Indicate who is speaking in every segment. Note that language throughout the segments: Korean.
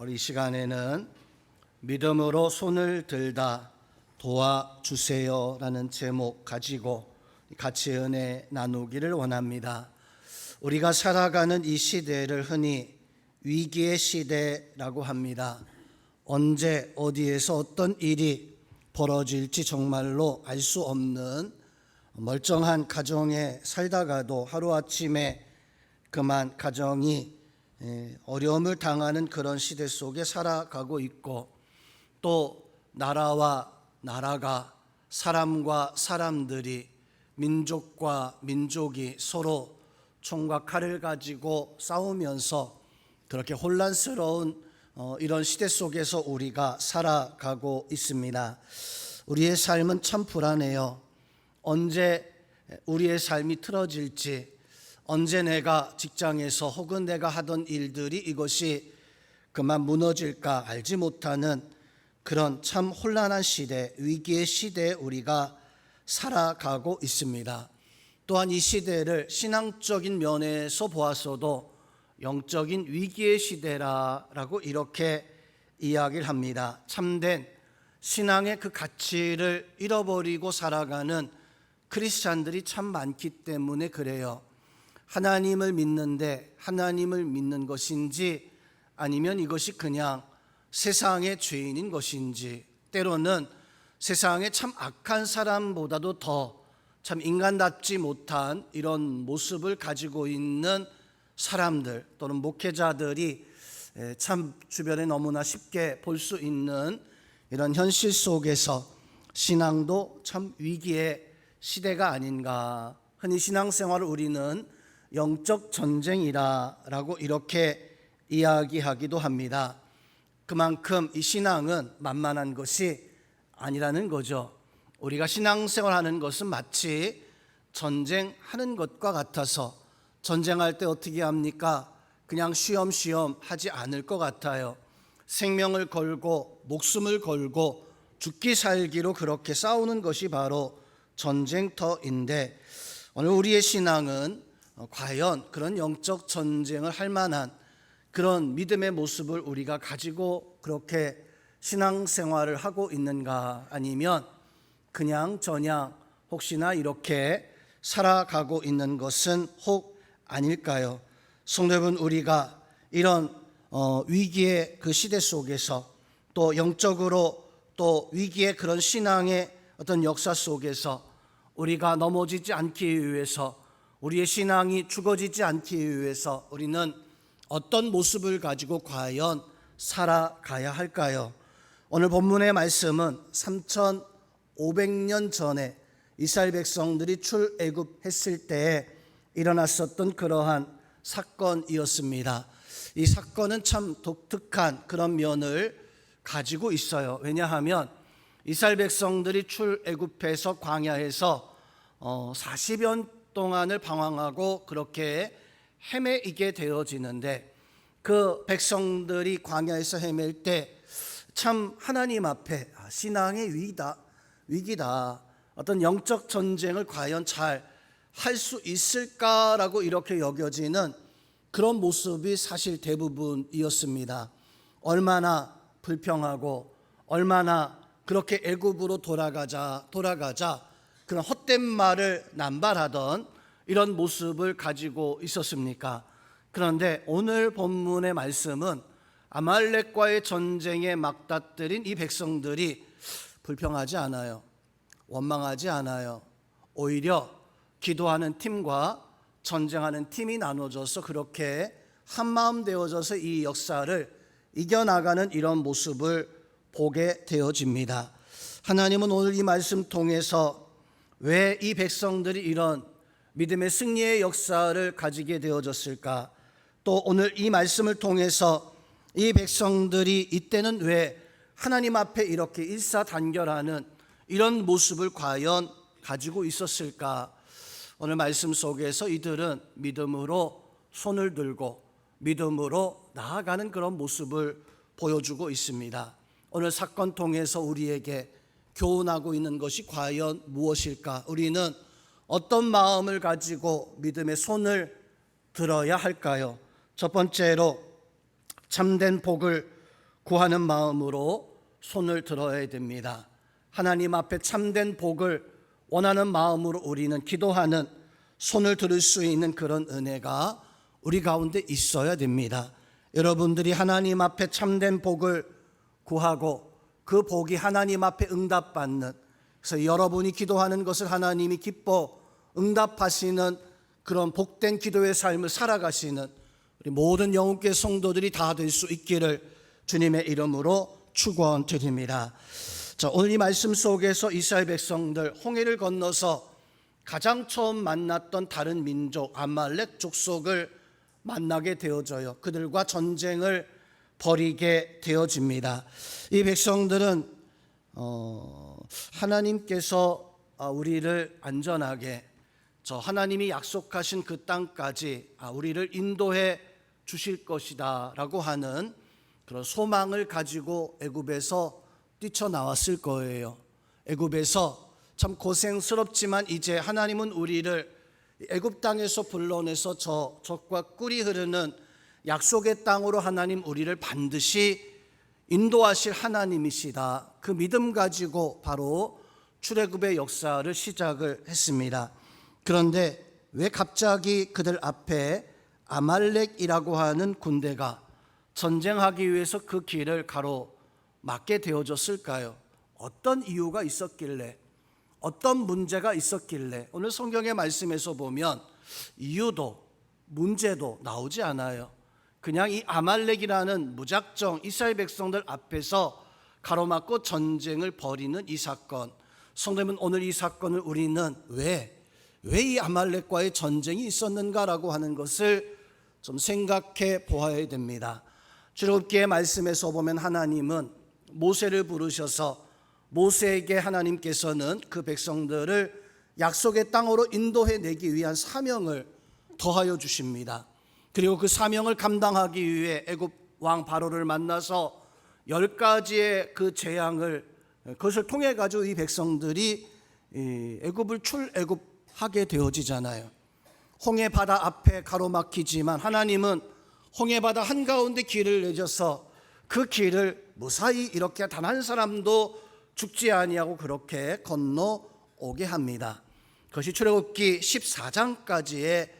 Speaker 1: 우리 이 시간에는 믿음으로 손을 들다 도와주세요 라는 제목 가지고 같이 은혜 나누기를 원합니다. 우리가 살아가는 이 시대를 흔히 위기의 시대라고 합니다. 언제 어디에서 어떤 일이 벌어질지 정말로 알 수 없는 멀쩡한 가정에 살다가도 하루아침에 그만 가정이 어려움을 당하는 그런 시대 속에 살아가고 있고, 또 나라와 나라가, 사람과 사람들이, 민족과 민족이 서로 총과 칼을 가지고 싸우면서 그렇게 혼란스러운 이런 시대 속에서 우리가 살아가고 있습니다. 우리의 삶은 참 불안해요. 언제 우리의 삶이 틀어질지, 언제 내가 직장에서 혹은 내가 하던 일들이 이것이 그만 무너질까 알지 못하는 그런 참 혼란한 시대, 위기의 시대에 우리가 살아가고 있습니다. 또한 이 시대를 신앙적인 면에서 보았어도 영적인 위기의 시대라고 이렇게 이야기를 합니다. 참된 신앙의 그 가치를 잃어버리고 살아가는 크리스찬들이 참 많기 때문에 그래요. 하나님을 믿는데 하나님을 믿는 것인지, 아니면 이것이 그냥 세상의 죄인인 것인지, 때로는 세상의 참 악한 사람보다도 더 참 인간답지 못한 이런 모습을 가지고 있는 사람들 또는 목회자들이 참 주변에 너무나 쉽게 볼 수 있는 이런 현실 속에서 신앙도 참 위기의 시대가 아닌가. 흔히 신앙생활을 우리는 영적 전쟁이라고 이렇게 이야기하기도 합니다. 그만큼 이 신앙은 만만한 것이 아니라는 거죠. 우리가 신앙생활하는 것은 마치 전쟁하는 것과 같아서, 전쟁할 때 어떻게 합니까? 그냥 쉬엄쉬엄 하지 않을 것 같아요. 생명을 걸고 목숨을 걸고 죽기 살기로 그렇게 싸우는 것이 바로 전쟁터인데, 오늘 우리의 신앙은 과연 그런 영적 전쟁을 할 만한 그런 믿음의 모습을 우리가 가지고 그렇게 신앙생활을 하고 있는가, 아니면 그냥 저냥 혹시나 이렇게 살아가고 있는 것은 혹 아닐까요? 성도 여러분, 우리가 이런 위기의 그 시대 속에서, 또 영적으로 또 위기의 그런 신앙의 어떤 역사 속에서 우리가 넘어지지 않기 위해서, 우리의 신앙이 죽어지지 않기 위해서 우리는 어떤 모습을 가지고 과연 살아가야 할까요? 오늘 본문의 말씀은 3500년 전에 이스라엘 백성들이 출애굽했을 때에 일어났었던 그러한 사건이었습니다. 이 사건은 참 독특한 그런 면을 가지고 있어요. 왜냐하면 이스라엘 백성들이 출애굽해서 광야에서 40여 동안을 방황하고 그렇게 헤매이게 되어지는데, 그 백성들이 광야에서 헤맬 때 참 하나님 앞에 신앙의 위기다, 어떤 영적 전쟁을 과연 잘 할 수 있을까라고 이렇게 여겨지는 그런 모습이 사실 대부분이었습니다. 얼마나 불평하고 얼마나 그렇게 애굽으로 돌아가자 그런 헛된 말을 남발하던 이런 모습을 가지고 있었습니까? 그런데 오늘 본문의 말씀은 아말렉과의 전쟁에 막다뜨린 이 백성들이 불평하지 않아요. 원망하지 않아요. 오히려 기도하는 팀과 전쟁하는 팀이 나눠져서 그렇게 한마음 되어져서 이 역사를 이겨나가는 이런 모습을 보게 되어집니다. 하나님은 오늘 이 말씀 통해서 왜 이 백성들이 이런 믿음의 승리의 역사를 가지게 되어졌을까? 또 오늘 이 말씀을 통해서 이 백성들이 이때는 왜 하나님 앞에 이렇게 일사단결하는 이런 모습을 과연 가지고 있었을까? 오늘 말씀 속에서 이들은 믿음으로 손을 들고 믿음으로 나아가는 그런 모습을 보여주고 있습니다. 오늘 사건 통해서 우리에게 교훈하고 있는 것이 과연 무엇일까? 우리는 어떤 마음을 가지고 믿음의 손을 들어야 할까요? 첫 번째로 참된 복을 구하는 마음으로 손을 들어야 됩니다. 하나님 앞에 참된 복을 원하는 마음으로 우리는 기도하는, 손을 들을 수 있는 그런 은혜가 우리 가운데 있어야 됩니다. 여러분들이 하나님 앞에 참된 복을 구하고 그 복이 하나님 앞에 응답받는, 그래서 여러분이 기도하는 것을 하나님이 기뻐 응답하시는 그런 복된 기도의 삶을 살아가시는 우리 모든 영혼교회 성도들이 다 될 수 있기를 주님의 이름으로 축원드립니다. 자, 오늘 이 말씀 속에서 이스라엘 백성들 홍해를 건너서 가장 처음 만났던 다른 민족 아말렉 족속을 만나게 되어져요. 그들과 전쟁을 벌이게 되어집니다. 이 백성들은 하나님께서 우리를 안전하게 저 하나님이 약속하신 그 땅까지 우리를 인도해 주실 것이다 라고 하는 그런 소망을 가지고 애굽에서 뛰쳐나왔을 거예요. 애굽에서 참 고생스럽지만 이제 하나님은 우리를 애굽 땅에서 불러내서 저 젖과 꿀이 흐르는 약속의 땅으로 하나님 우리를 반드시 인도하실 하나님이시다. 그 믿음 가지고 바로 출애굽의 역사를 시작을 했습니다. 그런데 왜 갑자기 그들 앞에 아말렉이라고 하는 군대가 전쟁하기 위해서 그 길을 가로막게 되어졌을까요? 어떤 이유가 있었길래, 어떤 문제가 있었길래? 오늘 성경의 말씀에서 보면 이유도 문제도 나오지 않아요. 그냥 이 아말렉이라는 무작정 이스라엘 백성들 앞에서 가로막고 전쟁을 벌이는 이 사건, 성도님은 오늘 이 사건을 우리는 왜 이 아말렉과의 전쟁이 있었는가라고 하는 것을 좀 생각해 보아야 됩니다. 출애굽기의 말씀에서 보면 하나님은 모세를 부르셔서 모세에게 하나님께서는 그 백성들을 약속의 땅으로 인도해내기 위한 사명을 더하여 주십니다. 그리고 그 사명을 감당하기 위해 애굽 왕 바로를 만나서 10가지의 그 재앙을, 그것을 통해 가지고 이 백성들이 애굽을 출애굽하게 되어지잖아요. 홍해 바다 앞에 가로막히지만 하나님은 홍해 바다 한가운데 길을 내줘서 그 길을 무사히 이렇게 단 한 사람도 죽지 아니하고 그렇게 건너오게 합니다. 그것이 출애굽기 14장까지의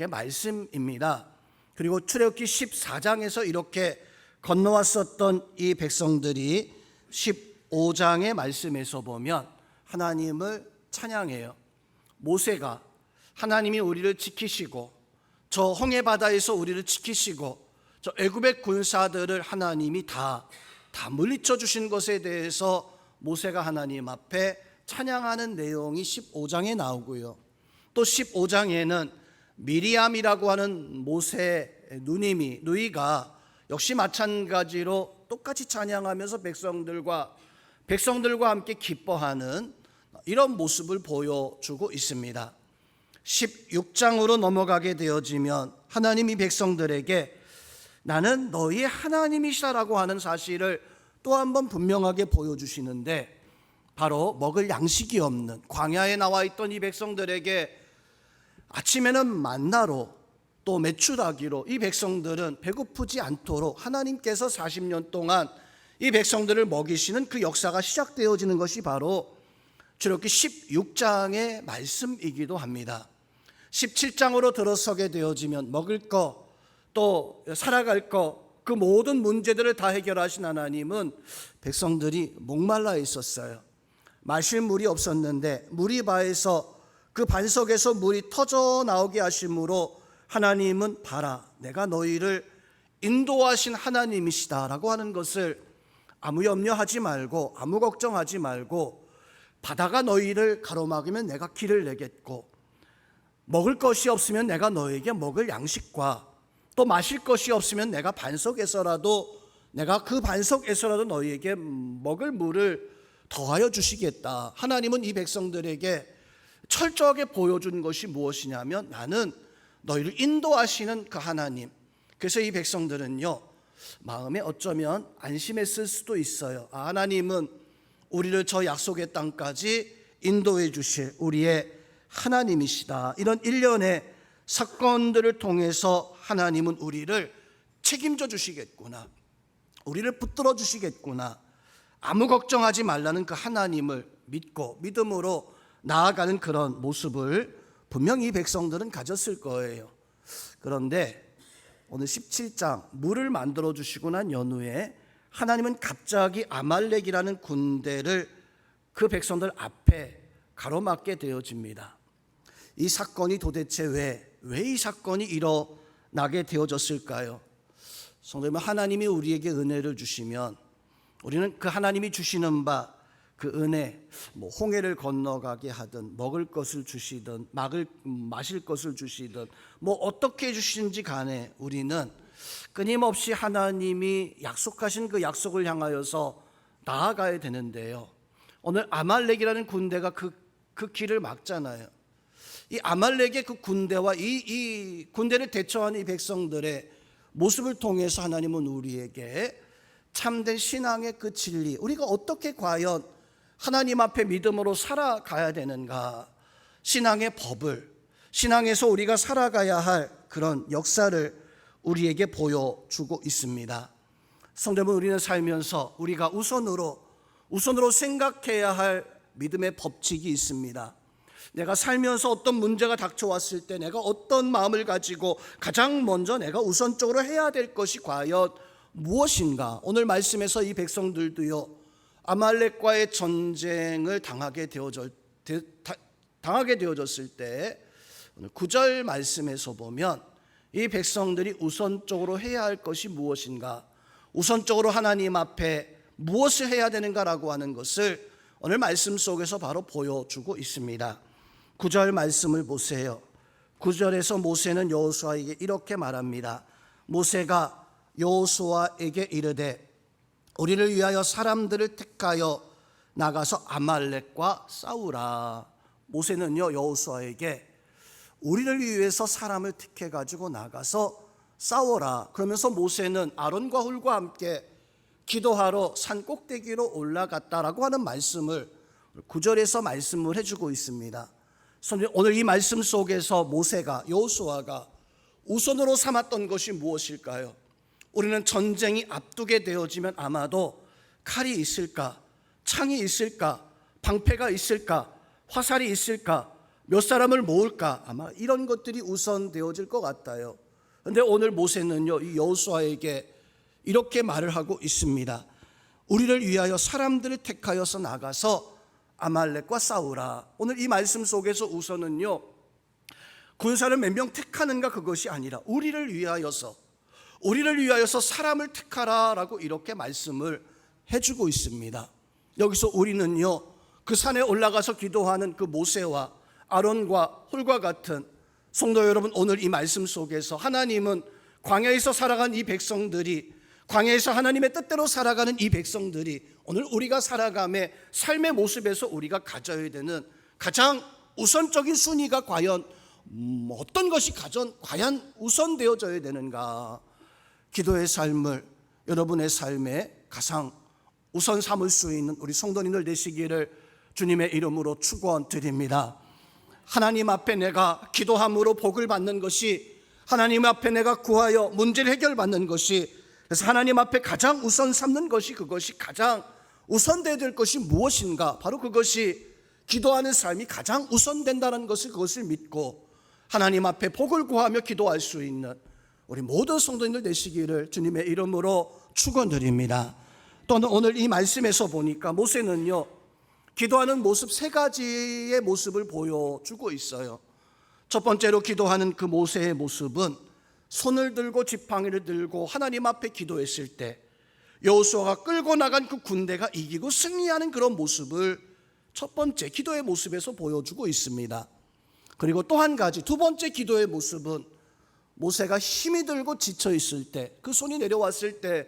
Speaker 1: 말씀입니다. 그리고 출애굽기 14장에서 이렇게 건너왔었던 이 백성들이 15장의 말씀에서 보면 하나님을 찬양해요. 모세가 하나님이 우리를 지키시고 저 홍해 바다에서 우리를 지키시고 저 애굽의 군사들을 하나님이 다 물리쳐 주신 것에 대해서 모세가 하나님 앞에 찬양하는 내용이 15장에 나오고요. 또 15장에는 미리암이라고 하는 모세의 누이가 역시 마찬가지로 똑같이 찬양하면서 백성들과 함께 기뻐하는 이런 모습을 보여주고 있습니다. 16장으로 넘어가게 되어지면 하나님이 백성들에게 나는 너희의 하나님이시라고 하는 사실을 또 한 번 분명하게 보여주시는데, 바로 먹을 양식이 없는 광야에 나와 있던 이 백성들에게 아침에는 만나로 또 메추라기로 이 백성들은 배고프지 않도록 하나님께서 40년 동안 이 백성들을 먹이시는 그 역사가 시작되어지는 것이 바로 출애굽기 16장의 말씀이기도 합니다. 17장으로 들어서게 되어지면 먹을 거 또 살아갈 거 그 모든 문제들을 다 해결하신 하나님은 백성들이 목말라 있었어요. 마실 물이 없었는데 무리바에서 그 반석에서 물이 터져 나오게 하심으로 하나님은 봐라, 내가 너희를 인도하신 하나님이시다라고 하는 것을 아무 염려하지 말고 아무 걱정하지 말고, 바다가 너희를 가로막으면 내가 길을 내겠고, 먹을 것이 없으면 내가 너에게 먹을 양식과 또 마실 것이 없으면 내가 그 반석에서라도 너희에게 먹을 물을 더하여 주시겠다. 하나님은 이 백성들에게 철저하게 보여준 것이 무엇이냐면 나는 너희를 인도하시는 그 하나님. 그래서 이 백성들은요, 마음에 어쩌면 안심했을 수도 있어요. 하나님은 우리를 저 약속의 땅까지 인도해 주실 우리의 하나님이시다. 이런 일련의 사건들을 통해서 하나님은 우리를 책임져 주시겠구나. 우리를 붙들어 주시겠구나, 아무 걱정하지 말라는 그 하나님을 믿고 믿음으로 나아가는 그런 모습을 분명히 이 백성들은 가졌을 거예요. 그런데 오늘 17장 물을 만들어 주시고 난 연후에 하나님은 갑자기 아말렉이라는 군대를 그 백성들 앞에 가로막게 되어집니다. 이 사건이 도대체 왜 이 사건이 일어나게 되어졌을까요? 성도님, 하나님이 우리에게 은혜를 주시면 우리는 그 하나님이 주시는 바 그 은혜, 홍해를 건너가게 하든 먹을 것을 주시든 마실 것을 주시든 어떻게 주시는지 간에 우리는 끊임없이 하나님이 약속하신 그 약속을 향하여서 나아가야 되는데요, 오늘 아말렉이라는 군대가 그 길을 막잖아요. 이 아말렉의 그 군대와 이 군대를 대처하는 이 백성들의 모습을 통해서 하나님은 우리에게 참된 신앙의 그 진리, 우리가 어떻게 과연 하나님 앞에 믿음으로 살아가야 되는가, 신앙의 법을, 신앙에서 우리가 살아가야 할 그런 역사를 우리에게 보여주고 있습니다. 성도 여러분, 우리는 살면서 우리가 우선으로 생각해야 할 믿음의 법칙이 있습니다. 내가 살면서 어떤 문제가 닥쳐왔을 때 내가 어떤 마음을 가지고 가장 먼저 내가 우선적으로 해야 될 것이 과연 무엇인가. 오늘 말씀에서 이 백성들도요, 아말렉과의 전쟁을 당하게 되어졌을 때 오늘 9절 말씀에서 보면 이 백성들이 우선적으로 해야 할 것이 무엇인가, 우선적으로 하나님 앞에 무엇을 해야 되는가라고 하는 것을 오늘 말씀 속에서 바로 보여주고 있습니다. 9절 말씀을 보세요. 9절에서 모세는 여호수아에게 이렇게 말합니다. 모세가 여호수아에게 이르되 우리를 위하여 사람들을 택하여 나가서 아말렉과 싸우라. 모세는요, 여호수아에게 우리를 위해서 사람을 택해 가지고 나가서 싸워라. 그러면서 모세는 아론과 훌과 함께 기도하러 산 꼭대기로 올라갔다라고 하는 말씀을 9절에서 말씀을 해주고 있습니다. 오늘 이 말씀 속에서 모세가, 여호수아가 우선으로 삼았던 것이 무엇일까요? 우리는 전쟁이 앞두게 되어지면 아마도 칼이 있을까, 창이 있을까, 방패가 있을까, 화살이 있을까, 몇 사람을 모을까, 아마 이런 것들이 우선되어질 것 같아요. 그런데 오늘 모세는요, 이 여호수아에게 이렇게 말을 하고 있습니다. 우리를 위하여 사람들을 택하여서 나가서 아말렉과 싸우라. 오늘 이 말씀 속에서 우선은요, 군사를 몇 명 택하는가 그것이 아니라 우리를 위하여서 사람을 택하라라고 이렇게 말씀을 해주고 있습니다. 여기서 우리는요, 그 산에 올라가서 기도하는 그 모세와 아론과 홀과 같은 성도 여러분, 오늘 이 말씀 속에서 하나님은 광야에서 살아간 이 백성들이, 광야에서 하나님의 뜻대로 살아가는 이 백성들이 오늘 우리가 살아감의 삶의 모습에서 우리가 가져야 되는 가장 우선적인 순위가 과연 어떤 것이 과연 우선되어져야 되는가. 기도의 삶을 여러분의 삶에 가장 우선 삼을 수 있는 우리 성도님들 되시기를 주님의 이름으로 축원드립니다. 하나님 앞에 내가 기도함으로 복을 받는 것이, 하나님 앞에 내가 구하여 문제를 해결받는 것이, 그래서 하나님 앞에 가장 우선 삼는 것이, 그것이 가장 우선되어야 될 것이 무엇인가, 바로 그것이 기도하는 삶이 가장 우선된다는 것을, 그것을 믿고 하나님 앞에 복을 구하며 기도할 수 있는 우리 모든 성도님들 되시기를 주님의 이름으로 축원드립니다. 또는 오늘 이 말씀에서 보니까 모세는요, 기도하는 모습 세 가지의 모습을 보여주고 있어요. 첫 번째로 기도하는 그 모세의 모습은 손을 들고 지팡이를 들고 하나님 앞에 기도했을 때 여호수아가 끌고 나간 그 군대가 이기고 승리하는 그런 모습을 첫 번째 기도의 모습에서 보여주고 있습니다. 그리고 또 한 가지, 두 번째 기도의 모습은 모세가 힘이 들고 지쳐 있을 때, 그 손이 내려왔을 때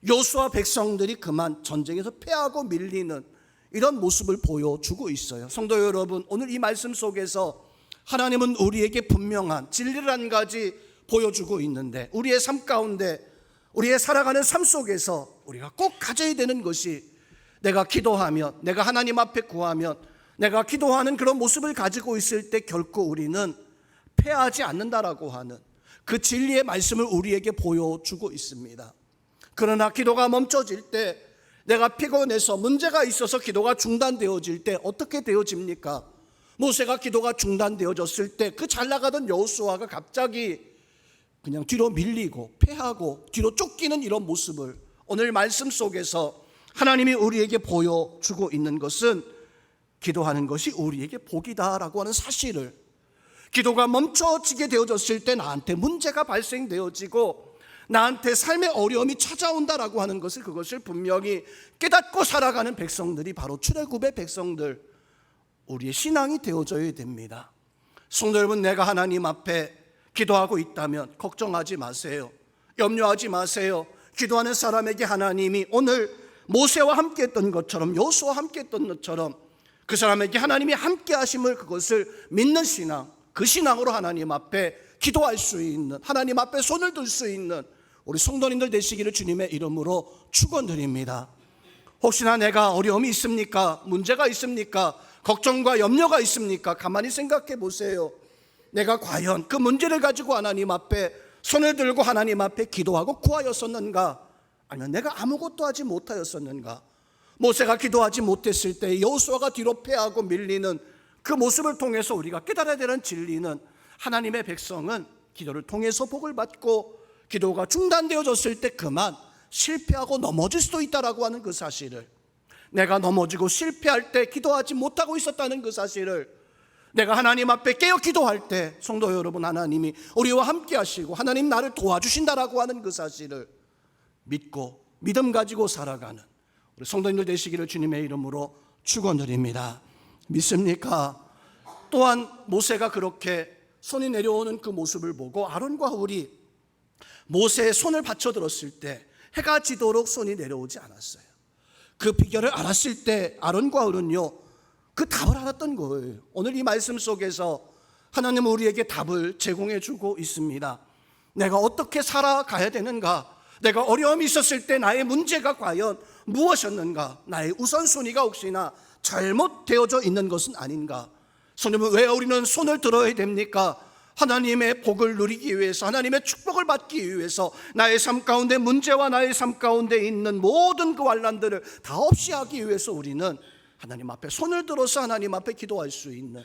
Speaker 1: 여호수아 백성들이 그만 전쟁에서 패하고 밀리는 이런 모습을 보여주고 있어요. 성도 여러분, 오늘 이 말씀 속에서 하나님은 우리에게 분명한 진리를 한 가지 보여주고 있는데, 우리의 삶 가운데, 우리의 살아가는 삶 속에서 우리가 꼭 가져야 되는 것이, 내가 기도하면, 내가 하나님 앞에 구하면, 내가 기도하는 그런 모습을 가지고 있을 때 결코 우리는 패하지 않는다라고 하는 그 진리의 말씀을 우리에게 보여주고 있습니다. 그러나 기도가 멈춰질 때, 내가 피곤해서 문제가 있어서 기도가 중단되어질 때 어떻게 되어집니까? 모세가 기도가 중단되어졌을 때 그 잘 나가던 여호수아가 갑자기 그냥 뒤로 밀리고 패하고 뒤로 쫓기는 이런 모습을 오늘 말씀 속에서 하나님이 우리에게 보여주고 있는 것은, 기도하는 것이 우리에게 복이다라고 하는 사실을, 기도가 멈춰지게 되어졌을 때 나한테 문제가 발생되어지고 나한테 삶의 어려움이 찾아온다라고 하는 것을, 그것을 분명히 깨닫고 살아가는 백성들이 바로 출애굽의 백성들, 우리의 신앙이 되어져야 됩니다. 성도 여러분, 내가 하나님 앞에 기도하고 있다면 걱정하지 마세요. 염려하지 마세요. 기도하는 사람에게 하나님이 오늘 모세와 함께 했던 것처럼, 여호수아와 함께 했던 것처럼 그 사람에게 하나님이 함께 하심을, 그것을 믿는 신앙, 그 신앙으로 하나님 앞에 기도할 수 있는, 하나님 앞에 손을 들 수 있는 우리 성도님들 되시기를 주님의 이름으로 축원드립니다. 혹시나 내가 어려움이 있습니까? 문제가 있습니까? 걱정과 염려가 있습니까? 가만히 생각해 보세요. 내가 과연 그 문제를 가지고 하나님 앞에 손을 들고 하나님 앞에 기도하고 구하였었는가? 아니면 내가 아무것도 하지 못하였었는가? 모세가 기도하지 못했을 때 여호수아가 뒤로 패하고 밀리는 그 모습을 통해서 우리가 깨달아야 되는 진리는, 하나님의 백성은 기도를 통해서 복을 받고 기도가 중단되어졌을 때 그만 실패하고 넘어질 수도 있다라고 하는 그 사실을, 내가 넘어지고 실패할 때 기도하지 못하고 있었다는 그 사실을, 내가 하나님 앞에 깨어 기도할 때 성도 여러분, 하나님이 우리와 함께 하시고 하나님 나를 도와주신다라고 하는 그 사실을 믿고 믿음 가지고 살아가는 우리 성도님들 되시기를 주님의 이름으로 축원드립니다. 믿습니까? 또한 모세가 그렇게 손이 내려오는 그 모습을 보고 아론과 훌이 모세의 손을 받쳐 들었을 때 해가 지도록 손이 내려오지 않았어요. 그 비결을 알았을 때 아론과 훌은요, 그 답을 알았던 거예요. 오늘 이 말씀 속에서 하나님은 우리에게 답을 제공해 주고 있습니다. 내가 어떻게 살아가야 되는가? 내가 어려움이 있었을 때 나의 문제가 과연 무엇이었는가? 나의 우선순위가 혹시나 잘못되어져 있는 것은 아닌가? 성도님, 왜 우리는 손을 들어야 됩니까? 하나님의 복을 누리기 위해서, 하나님의 축복을 받기 위해서, 나의 삶 가운데 문제와 나의 삶 가운데 있는 모든 그 환난들을 다 없이 하기 위해서 우리는 하나님 앞에 손을 들어서 하나님 앞에 기도할 수 있는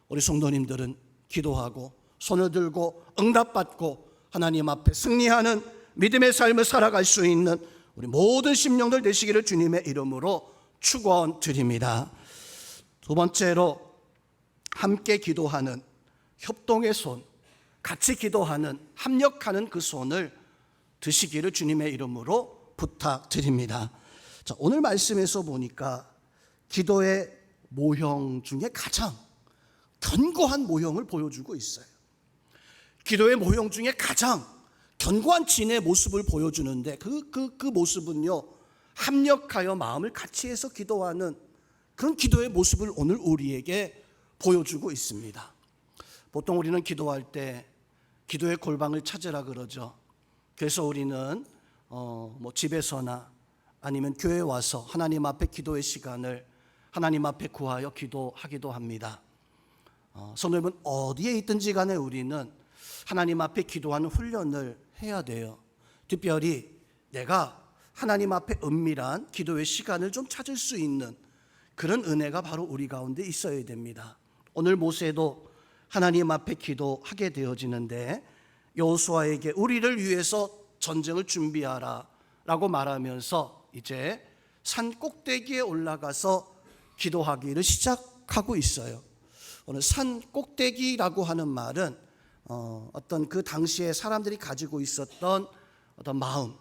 Speaker 1: 우리 성도님들은 기도하고 손을 들고 응답받고 하나님 앞에 승리하는 믿음의 삶을 살아갈 수 있는 우리 모든 심령들 되시기를 주님의 이름으로 축원드립니다. 두 번째로, 함께 기도하는 협동의 손, 같이 기도하는, 합력하는 그 손을 드시기를 주님의 이름으로 부탁드립니다. 자, 오늘 말씀에서 보니까 기도의 모형 중에 가장 견고한 모형을 보여주고 있어요. 기도의 모형 중에 가장 견고한 진의 모습을 보여주는데 그 모습은요, 합력하여 마음을 같이 해서 기도하는 그런 기도의 모습을 오늘 우리에게 보여주고 있습니다. 보통 우리는 기도할 때 기도의 골방을 찾으라 그러죠. 그래서 우리는 집에서나 아니면 교회에 와서 하나님 앞에 기도의 시간을 하나님 앞에 구하여 기도하기도 합니다. 성도 여러분, 어디에 있든지 간에 우리는 하나님 앞에 기도하는 훈련을 해야 돼요. 특별히 내가 하나님 앞에 은밀한 기도의 시간을 좀 찾을 수 있는 그런 은혜가 바로 우리 가운데 있어야 됩니다. 오늘 모세도 하나님 앞에 기도하게 되어지는데, 여호수아에게 우리를 위해서 전쟁을 준비하라 라고 말하면서 이제 산 꼭대기에 올라가서 기도하기를 시작하고 있어요. 오늘 산 꼭대기라고 하는 말은 어떤 그 당시에 사람들이 가지고 있었던 어떤 마음,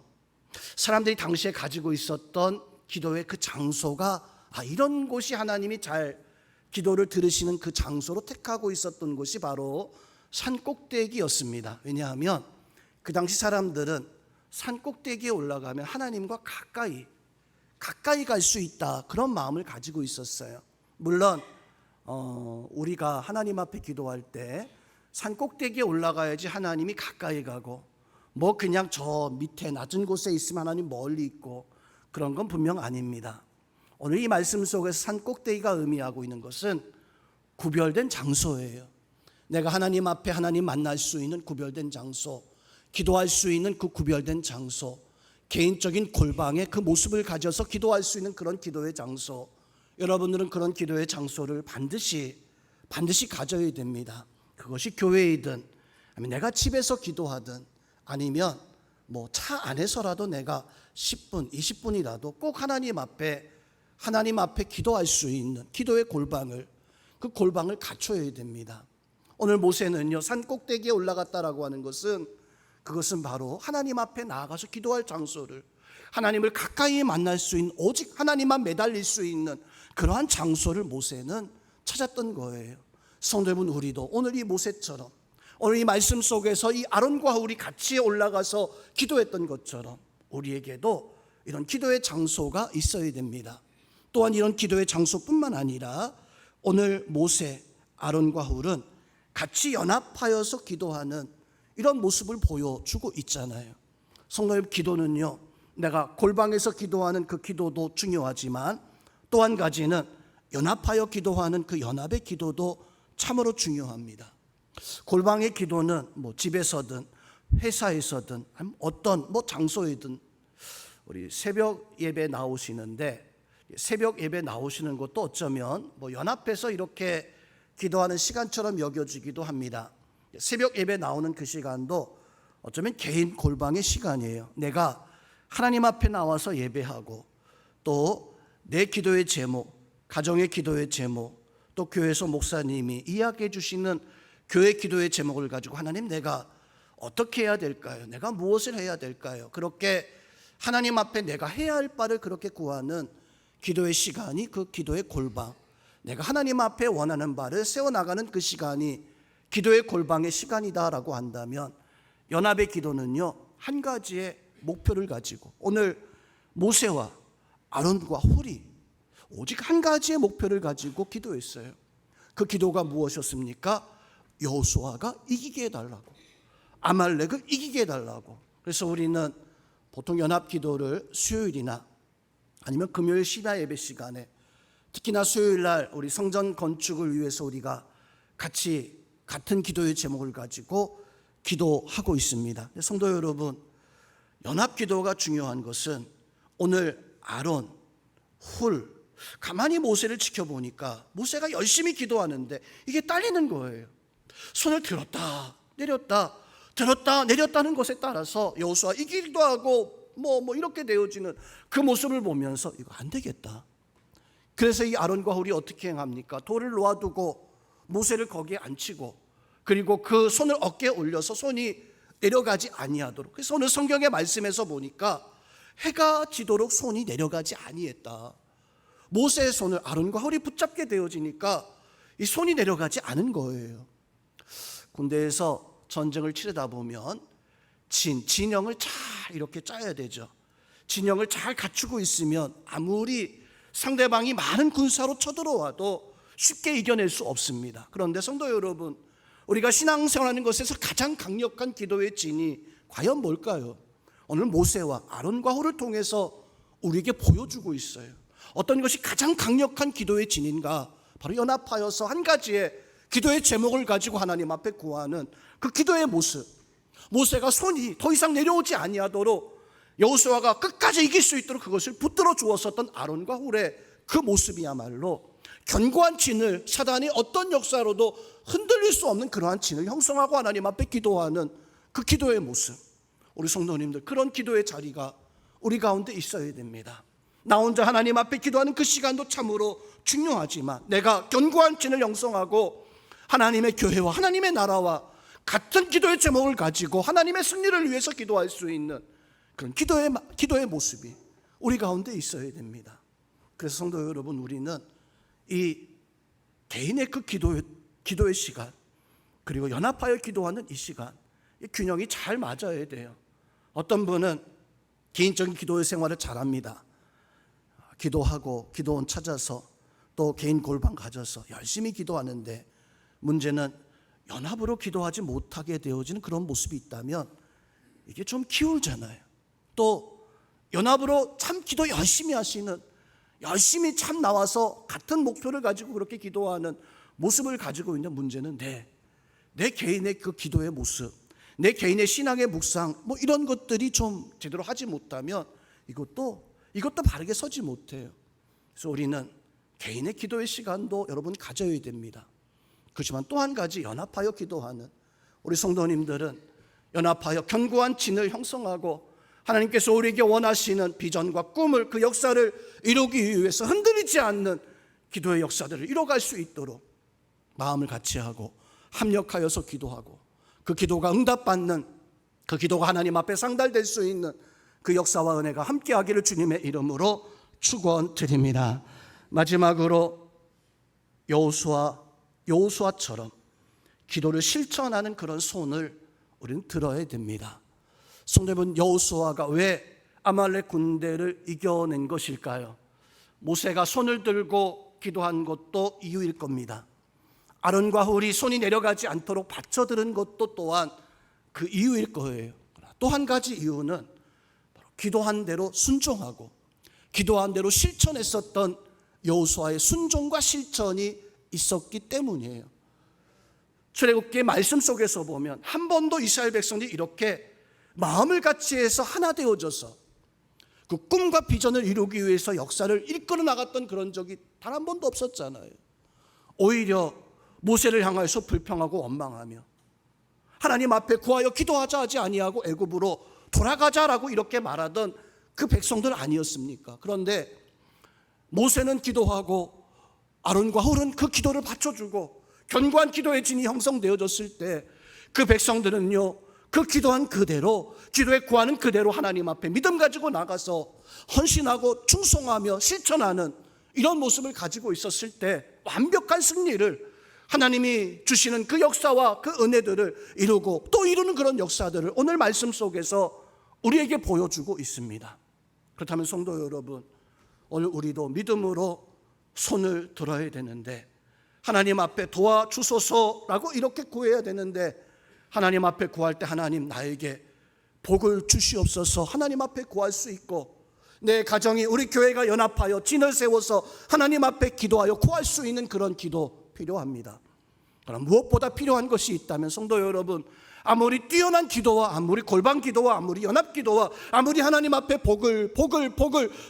Speaker 1: 사람들이 당시에 가지고 있었던 기도의 그 장소가, 이런 곳이 하나님이 잘 기도를 들으시는 그 장소로 택하고 있었던 곳이 바로 산 꼭대기였습니다. 왜냐하면 그 당시 사람들은 산 꼭대기에 올라가면 하나님과 가까이 갈 수 있다, 그런 마음을 가지고 있었어요. 물론 우리가 하나님 앞에 기도할 때 산 꼭대기에 올라가야지 하나님이 가까이 가고, 그냥 저 밑에 낮은 곳에 있으면 하나님 멀리 있고, 그런 건 분명 아닙니다. 오늘 이 말씀 속에서 산 꼭대기가 의미하고 있는 것은 구별된 장소예요. 내가 하나님 앞에 하나님 만날 수 있는 구별된 장소, 기도할 수 있는 그 구별된 장소, 개인적인 골방의 그 모습을 가져서 기도할 수 있는 그런 기도의 장소, 여러분들은 그런 기도의 장소를 반드시 가져야 됩니다. 그것이 교회이든 아니면 내가 집에서 기도하든 아니면 뭐 차 안에서라도 내가 10분, 20분이라도 꼭 하나님 앞에 기도할 수 있는 기도의 골방을, 그 골방을 갖춰야 됩니다. 오늘 모세는요, 산 꼭대기에 올라갔다라고 하는 것은 그것은 바로 하나님 앞에 나아가서 기도할 장소를, 하나님을 가까이 만날 수 있는, 오직 하나님만 매달릴 수 있는 그러한 장소를 모세는 찾았던 거예요. 성도 여러분, 우리도 오늘 이 모세처럼, 오늘 이 말씀 속에서 이 아론과 훌이 같이 올라가서 기도했던 것처럼 우리에게도 이런 기도의 장소가 있어야 됩니다. 또한 이런 기도의 장소뿐만 아니라 오늘 모세, 아론과 훌은 같이 연합하여서 기도하는 이런 모습을 보여주고 있잖아요. 성도 여러분, 기도는요, 내가 골방에서 기도하는 그 기도도 중요하지만 또 한 가지는 연합하여 기도하는 그 연합의 기도도 참으로 중요합니다. 골방의 기도는 뭐 집에서든 회사에서든 어떤 장소이든, 우리 새벽 예배 나오시는데 새벽 예배 나오시는 것도 어쩌면 연합해서 이렇게 기도하는 시간처럼 여겨지기도 합니다. 새벽 예배 나오는 그 시간도 어쩌면 개인 골방의 시간이에요. 내가 하나님 앞에 나와서 예배하고 또 내 기도의 제목, 가정의 기도의 제목, 또 교회에서 목사님이 이야기해 주시는 교회 기도의 제목을 가지고 하나님, 내가 어떻게 해야 될까요? 내가 무엇을 해야 될까요? 그렇게 하나님 앞에 내가 해야 할 바를 그렇게 구하는 기도의 시간이 그 기도의 골방, 내가 하나님 앞에 원하는 바를 세워나가는 그 시간이 기도의 골방의 시간이다라고 한다면, 연합의 기도는요, 한 가지의 목표를 가지고, 오늘 모세와 아론과 훌이 오직 한 가지의 목표를 가지고 기도했어요. 그 기도가 무엇이었습니까? 여호수아가 이기게 해달라고, 아말렉을 이기게 해달라고. 그래서 우리는 보통 연합 기도를 수요일이나 아니면 금요일 시나 예배 시간에, 특히나 수요일 날 우리 성전 건축을 위해서 우리가 같이 같은 기도의 제목을 가지고 기도하고 있습니다. 성도 여러분, 연합 기도가 중요한 것은 오늘 아론, 훌, 가만히 모세를 지켜보니까 모세가 열심히 기도하는데 이게 딸리는 거예요. 손을 들었다 내렸다 들었다 내렸다는 것에 따라서 여호수아 이기기도 하고 이렇게 되어지는 그 모습을 보면서 이거 안 되겠다. 그래서 이 아론과 훌이 어떻게 행합니까? 돌을 놓아두고 모세를 거기에 앉히고, 그리고 그 손을 어깨에 올려서 손이 내려가지 아니하도록. 그래서 오늘 성경의 말씀에서 보니까 해가 지도록 손이 내려가지 아니했다. 모세의 손을 아론과 훌이 붙잡게 되어지니까 이 손이 내려가지 않은 거예요. 군대에서 전쟁을 치르다 보면 진영을 잘 이렇게 짜야 되죠. 진영을 잘 갖추고 있으면 아무리 상대방이 많은 군사로 쳐들어와도 쉽게 이겨낼 수 없습니다. 그런데 성도 여러분, 우리가 신앙생활하는 것에서 가장 강력한 기도의 진이 과연 뭘까요? 오늘 모세와 아론과 훌을 통해서 우리에게 보여주고 있어요. 어떤 것이 가장 강력한 기도의 진인가? 바로 연합하여서 한 가지의 기도의 제목을 가지고 하나님 앞에 구하는 그 기도의 모습. 모세가 손이 더 이상 내려오지 아니하도록 여호수아가 끝까지 이길 수 있도록 그것을 붙들어 주었었던 아론과 훌의 그 모습이야말로 견고한 진을, 사단이 어떤 역사로도 흔들릴 수 없는 그러한 진을 형성하고 하나님 앞에 기도하는 그 기도의 모습. 우리 성도님들, 그런 기도의 자리가 우리 가운데 있어야 됩니다. 나 혼자 하나님 앞에 기도하는 그 시간도 참으로 중요하지만, 내가 견고한 진을 형성하고 하나님의 교회와 하나님의 나라와 같은 기도의 제목을 가지고 하나님의 승리를 위해서 기도할 수 있는 그런 기도의 모습이 우리 가운데 있어야 됩니다. 그래서 성도 여러분, 우리는 이 개인의 그 기도의 시간, 그리고 연합하여 기도하는 이 시간, 이 균형이 잘 맞아야 돼요. 어떤 분은 개인적인 기도의 생활을 잘합니다. 기도하고 기도원 찾아서 또 개인 골방 가져서 열심히 기도하는데, 문제는 연합으로 기도하지 못하게 되어지는 그런 모습이 있다면 이게 좀 기울잖아요. 또 연합으로 참 기도 열심히 하시는, 열심히 참 나와서 같은 목표를 가지고 그렇게 기도하는 모습을 가지고 있는, 문제는 내 개인의 그 기도의 모습, 내 개인의 신앙의 묵상 이런 것들이 좀 제대로 하지 못하면 이것도 바르게 서지 못해요. 그래서 우리는 개인의 기도의 시간도 여러분 가져야 됩니다. 그렇지만 또 한 가지, 연합하여 기도하는 우리 성도님들은 연합하여 견고한 진을 형성하고 하나님께서 우리에게 원하시는 비전과 꿈을, 그 역사를 이루기 위해서 흔들리지 않는 기도의 역사들을 이뤄갈 수 있도록 마음을 같이 하고 합력하여서 기도하고, 그 기도가 응답받는, 그 기도가 하나님 앞에 상달될 수 있는 그 역사와 은혜가 함께하기를 주님의 이름으로 축원드립니다. 마지막으로 여호수아처럼 기도를 실천하는 그런 손을 우리는 들어야 됩니다. 성도 여러분, 여호수아가 왜 아말렉 군대를 이겨낸 것일까요? 모세가 손을 들고 기도한 것도 이유일 겁니다. 아론과 훌이 손이 내려가지 않도록 받쳐들은 것도 또한 그 이유일 거예요. 또 한 가지 이유는 바로 기도한 대로 순종하고 기도한 대로 실천했었던 여호수아의 순종과 실천이 있었기 때문이에요. 출애굽기의 말씀 속에서 보면 한 번도 이스라엘 백성들이 이렇게 마음을 같이 해서 하나 되어져서 그 꿈과 비전을 이루기 위해서 역사를 이끌어 나갔던 그런 적이 단 한 번도 없었잖아요. 오히려 모세를 향하여서 불평하고 원망하며 하나님 앞에 구하여 기도하자 하지 아니하고 애굽으로 돌아가자라고 이렇게 말하던 그 백성들 아니었습니까? 그런데 모세는 기도하고 아론과 훌은 그 기도를 받쳐주고 견고한 기도의 진이 형성되어졌을 때 그 백성들은요, 그 기도한 그대로, 기도에 구하는 그대로 하나님 앞에 믿음 가지고 나가서 헌신하고 충성하며 실천하는 이런 모습을 가지고 있었을 때 완벽한 승리를, 하나님이 주시는 그 역사와 그 은혜들을 이루고 또 이루는 그런 역사들을 오늘 말씀 속에서 우리에게 보여주고 있습니다. 그렇다면 성도 여러분, 오늘 우리도 믿음으로 손을 들어야 되는데, 하나님 앞에 도와주소서라고 이렇게 구해야 되는데, 하나님 앞에 구할 때 하나님 나에게 복을 주시옵소서 하나님 앞에 구할 수 있고, 내 가정이, 우리 교회가 연합하여 진을 세워서 하나님 앞에 기도하여 구할 수 있는 그런 기도 필요합니다. 그럼 무엇보다 필요한 것이 있다면 성도 여러분, 아무리 뛰어난 기도와 아무리 골방 기도와 아무리 연합 기도와 아무리 하나님 앞에 복을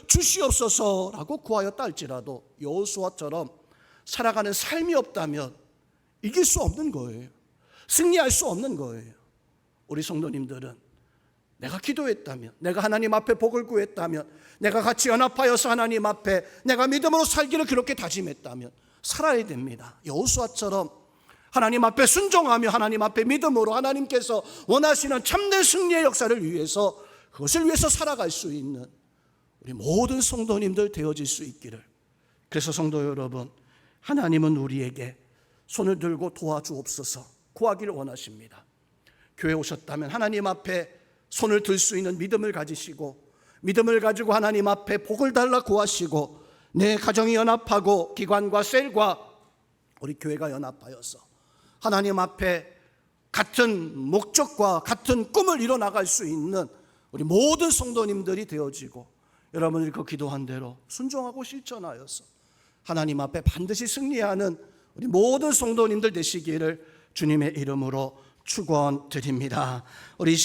Speaker 1: 주시옵소서라고 구하였다 할지라도 여호수아처럼 살아가는 삶이 없다면 이길 수 없는 거예요. 승리할 수 없는 거예요. 우리 성도님들은 내가 기도했다면, 내가 하나님 앞에 복을 구했다면, 내가 같이 연합하여서 하나님 앞에 내가 믿음으로 살기를 그렇게 다짐했다면 살아야 됩니다. 여호수아처럼 하나님 앞에 순종하며 하나님 앞에 믿음으로 하나님께서 원하시는 참된 승리의 역사를 위해서, 그것을 위해서 살아갈 수 있는 우리 모든 성도님들 되어질 수 있기를. 그래서 성도 여러분, 하나님은 우리에게 손을 들고 도와주옵소서 구하기를 원하십니다. 교회 오셨다면 하나님 앞에 손을 들 수 있는 믿음을 가지시고, 믿음을 가지고 하나님 앞에 복을 달라 구하시고, 내 가정이 연합하고 기관과 셀과 우리 교회가 연합하여서 하나님 앞에 같은 목적과 같은 꿈을 이뤄나갈 수 있는 우리 모든 성도님들이 되어지고, 여러분들이 그 기도한 대로 순종하고 실천하여서 하나님 앞에 반드시 승리하는 우리 모든 성도님들 되시기를 주님의 이름으로 축원드립니다. 우리